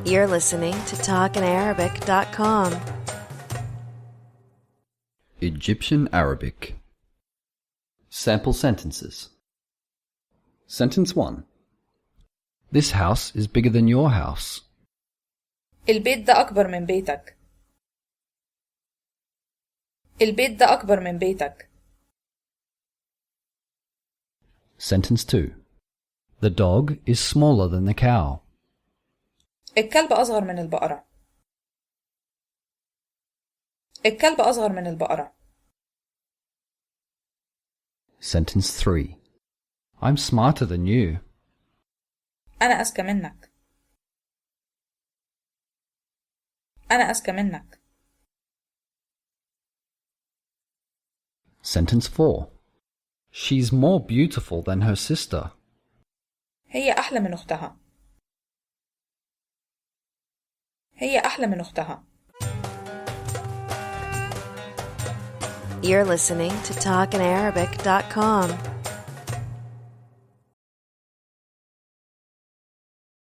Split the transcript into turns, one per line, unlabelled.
You're listening to talkinarabic.com.
Egyptian Arabic. Sample sentences. Sentence 1. This house is bigger than your house.
البيت ده أكبر من بيتك. البيت ده أكبر من بيتك.
Sentence 2. The dog is smaller than the cow.
الكلب أصغر من البقرة. الكلب أصغر من البقرة.
Sentence 3. I'm smarter than you.
أنا أذكى منك. أنا أذكى منك.
Sentence 4. She's more beautiful than her sister.
هي أحلى من أختها. هي أحلى من أختها.
You're listening to talkinarabic.com.